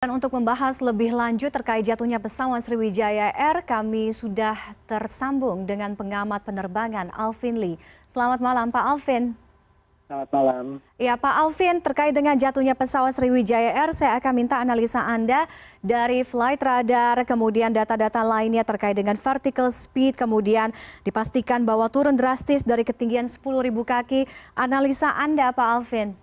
Dan untuk membahas lebih lanjut terkait jatuhnya pesawat Sriwijaya Air, kami sudah tersambung dengan pengamat penerbangan Alvin Lee. Selamat malam Pak Alvin. Selamat malam. Ya Pak Alvin, terkait dengan jatuhnya pesawat Sriwijaya Air, saya akan minta analisa Anda dari flight radar, kemudian data-data lainnya terkait dengan vertical speed, kemudian dipastikan bahwa turun drastis dari ketinggian 10.000 kaki. Analisa Anda Pak Alvin.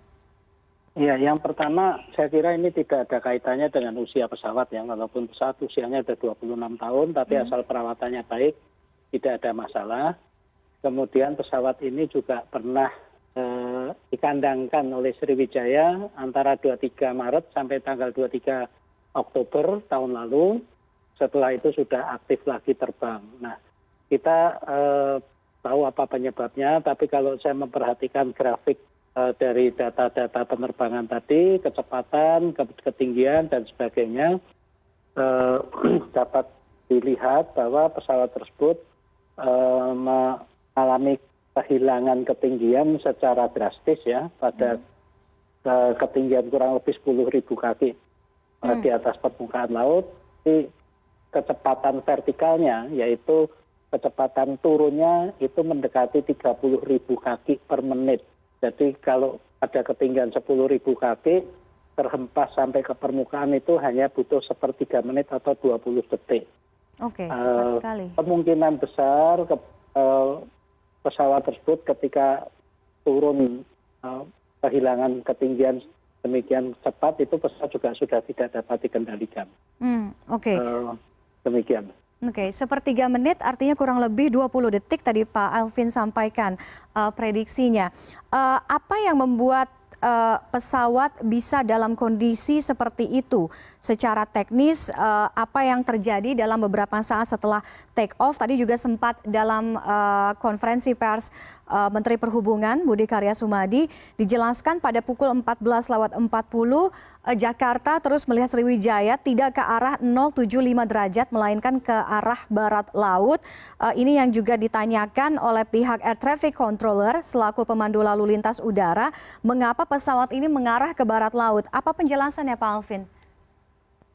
Ya, yang pertama saya kira ini tidak ada kaitannya dengan usia pesawat ya, walaupun pesawat usianya sudah 26 tahun, tapi asal perawatannya baik, tidak ada masalah. Kemudian pesawat ini juga pernah dikandangkan oleh Sriwijaya antara 23 Maret sampai tanggal 23 Oktober tahun lalu. Setelah itu sudah aktif lagi terbang. Nah, kita tahu apa penyebabnya, tapi kalau saya memperhatikan grafik dari data-data penerbangan tadi, kecepatan, ketinggian, dan sebagainya, dapat dilihat bahwa pesawat tersebut mengalami kehilangan ketinggian secara drastis ya, pada ketinggian kurang lebih 10.000 kaki di atas permukaan laut. Di kecepatan vertikalnya, yaitu kecepatan turunnya itu mendekati 30.000 kaki per menit. Jadi kalau ada ketinggian 10.000 kaki, terhempas sampai ke permukaan itu hanya butuh 1/3 menit atau 20 detik. Oke, cepat sekali. Kemungkinan besar pesawat tersebut ketika turun kehilangan ketinggian demikian cepat, itu pesawat juga sudah tidak dapat dikendalikan. Oke. Demikian. Oke, 1/3 menit artinya kurang lebih 20 detik tadi Pak Alvin sampaikan prediksinya. Apa yang membuat pesawat bisa dalam kondisi seperti itu? Secara teknis, apa yang terjadi dalam beberapa saat setelah take off? Tadi juga sempat dalam konferensi pers Menteri Perhubungan Budi Karya Sumadi dijelaskan pada pukul 14.40 Jakarta terus melihat Sriwijaya tidak ke arah 075 derajat melainkan ke arah barat laut. Ini yang juga ditanyakan oleh pihak Air Traffic Controller selaku pemandu lalu lintas udara, mengapa pesawat ini mengarah ke barat laut? Apa penjelasannya Pak Alvin?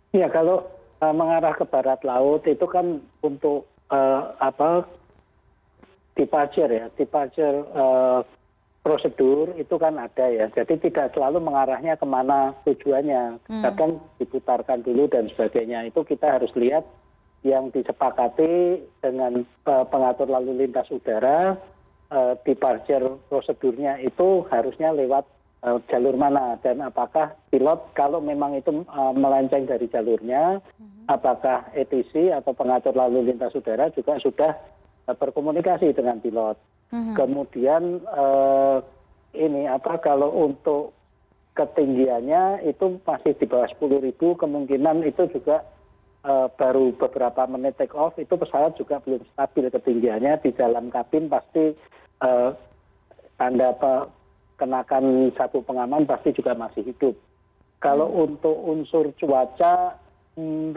Ya, kalau mengarah ke barat laut itu kan untuk departure prosedur itu kan ada ya. Jadi tidak selalu mengarahnya kemana tujuannya. Kadang diputarkan dulu dan sebagainya. Itu kita harus lihat yang disepakati dengan pengatur lalu lintas udara, departure prosedurnya itu harusnya lewat jalur mana, dan apakah pilot kalau memang itu melenceng dari jalurnya, apakah ATC atau pengatur lalu lintas udara juga sudah berkomunikasi dengan pilot. Kemudian kalau untuk ketinggiannya itu masih di bawah 10.000, kemungkinan itu juga baru beberapa menit take off, itu pesawat juga belum stabil ketinggiannya. Di dalam kabin pasti tanda kenakan sabuk pengaman pasti juga masih hidup. Kalau untuk unsur cuaca,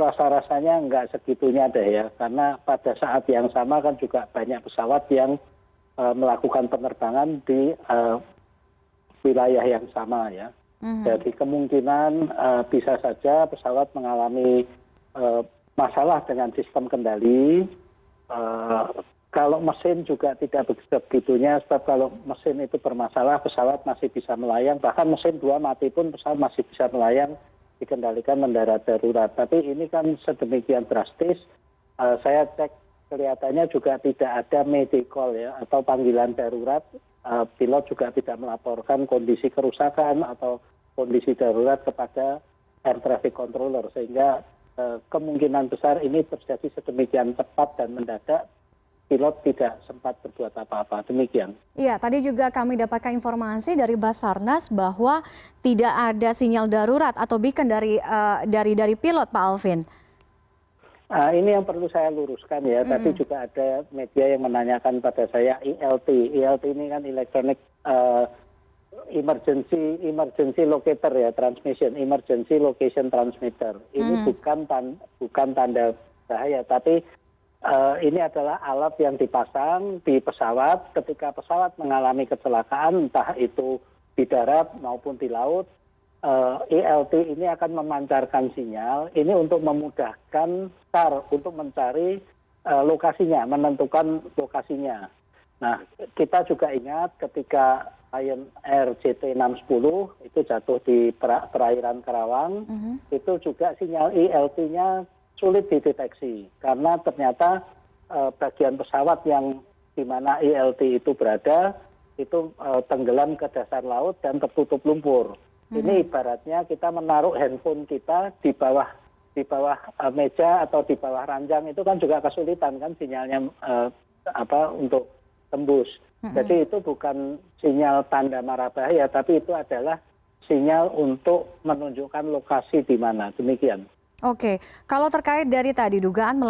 rasa-rasanya nggak segitunya deh ya, karena pada saat yang sama kan juga banyak pesawat yang melakukan penerbangan di wilayah yang sama ya. Jadi kemungkinan bisa saja pesawat mengalami masalah dengan sistem kendali. Kalau mesin juga tidak begitunya, sebab kalau mesin itu bermasalah pesawat masih bisa melayang, bahkan mesin 2 mati pun pesawat masih bisa melayang, dikendalikan mendarat darurat. Tapi ini kan sedemikian drastis, saya cek kelihatannya juga tidak ada medical ya, atau panggilan darurat. Pilot juga tidak melaporkan kondisi kerusakan atau kondisi darurat kepada Air Traffic Controller, sehingga kemungkinan besar ini terjadi sedemikian cepat dan mendadak, pilot tidak sempat berbuat apa-apa. Demikian. Iya, tadi juga kami dapatkan informasi dari Basarnas bahwa tidak ada sinyal darurat atau beacon dari pilot, Pak Alvin. Ini yang perlu saya luruskan ya. Tadi juga ada media yang menanyakan pada saya ELT. ELT ini kan Electronic Emergency Locator ya, transmission, Emergency Location Transmitter. Ini bukan tanda bahaya, tapi ini adalah alat yang dipasang di pesawat ketika pesawat mengalami kecelakaan, entah itu di darat maupun di laut. ILT ini akan memancarkan sinyal ini untuk memudahkan SAR untuk mencari lokasinya, menentukan lokasinya. Nah, kita juga ingat ketika Lion Air JT610 itu jatuh di perairan Karawang, itu juga sinyal ILT-nya sulit dideteksi karena ternyata bagian pesawat yang di mana ILT itu berada itu tenggelam ke dasar laut dan tertutup lumpur. Ini ibaratnya kita menaruh handphone kita di bawah meja atau di bawah ranjang itu kan juga kesulitan kan sinyalnya untuk tembus. Jadi itu bukan sinyal tanda mara bahaya, tapi itu adalah sinyal untuk menunjukkan lokasi di mana. Demikian. Oke, kalau terkait dari tadi dugaan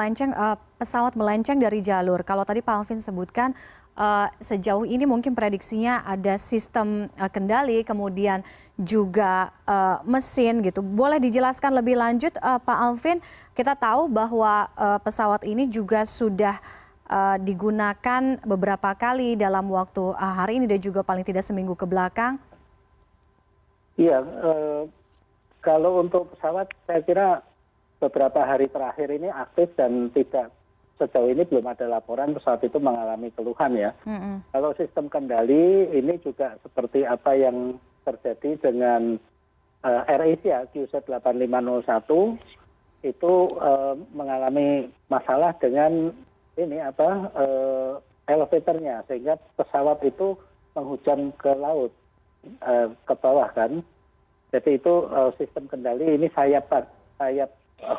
pesawat melenceng dari jalur, kalau tadi Pak Alvin sebutkan sejauh ini mungkin prediksinya ada sistem kendali, kemudian juga mesin gitu. Boleh dijelaskan lebih lanjut Pak Alvin? Kita tahu bahwa pesawat ini juga sudah digunakan beberapa kali dalam waktu hari ini dan juga paling tidak seminggu ke belakang. Iya, kalau untuk pesawat saya kira beberapa hari terakhir ini aktif dan tidak sejauh ini belum ada laporan pesawat itu mengalami keluhan ya. Kalau sistem kendali ini juga seperti apa yang terjadi dengan AirAsia QZ8501 itu mengalami masalah dengan elevatornya sehingga pesawat itu menghujam ke laut ke bawah kan. Jadi itu sistem kendali ini sayap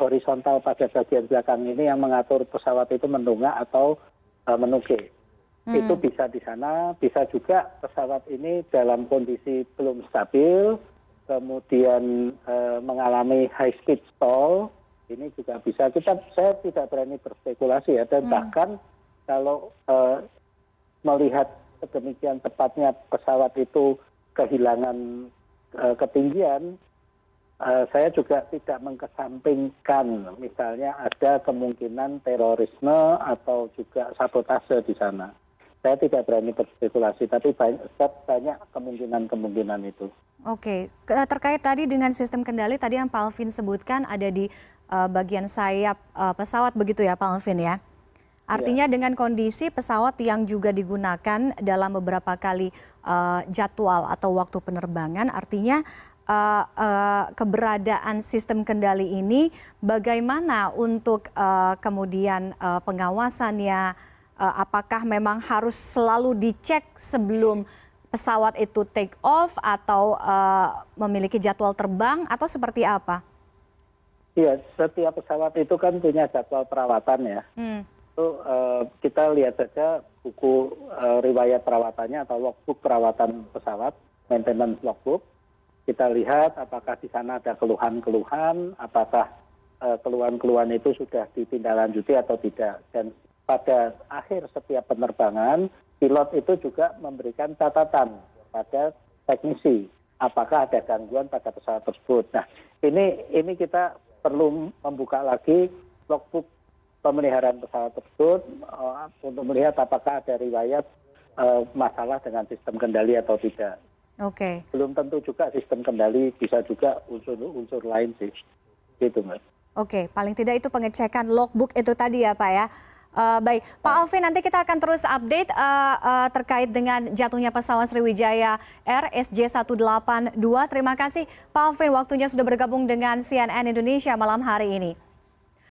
horizontal pada bagian belakang ini yang mengatur pesawat itu mendongak atau menukik. Itu bisa di sana, bisa juga pesawat ini dalam kondisi belum stabil, kemudian mengalami high speed stall, ini juga bisa. Saya tidak berani berspekulasi ya, dan bahkan kalau melihat sedemikian tepatnya pesawat itu kehilangan ketinggian, saya juga tidak mengkesampingkan misalnya ada kemungkinan terorisme atau juga sabotase di sana. Saya tidak berani berspekulasi, tapi banyak kemungkinan itu. Oke, terkait tadi dengan sistem kendali tadi yang Pak Alvin sebutkan ada di bagian sayap pesawat begitu ya Pak Alvin ya? Artinya dengan kondisi pesawat yang juga digunakan dalam beberapa kali jadwal atau waktu penerbangan, artinya keberadaan sistem kendali ini bagaimana untuk kemudian pengawasannya, apakah memang harus selalu dicek sebelum pesawat itu take off atau memiliki jadwal terbang atau seperti apa? Iya, setiap pesawat itu kan punya jadwal perawatan ya. Itu kita lihat saja buku riwayat perawatannya atau logbook perawatan pesawat, maintenance logbook. Kita lihat apakah di sana ada keluhan-keluhan, apakah keluhan-keluhan itu sudah ditindaklanjuti atau tidak. Dan pada akhir setiap penerbangan, pilot itu juga memberikan catatan pada teknisi, apakah ada gangguan pada pesawat tersebut. Nah, ini kita perlu membuka lagi logbook pemeliharaan pesawat tersebut untuk melihat apakah ada riwayat masalah dengan sistem kendali atau tidak. Oke. Belum tentu juga sistem kendali, bisa juga unsur lain sih. Gitu, Mas. Oke, paling tidak itu pengecekan logbook itu tadi ya Pak ya. Baik, Pak Alvin nanti kita akan terus update terkait dengan jatuhnya pesawat Sriwijaya Air SJ182. Terima kasih Pak Alvin waktunya sudah bergabung dengan CNN Indonesia malam hari ini.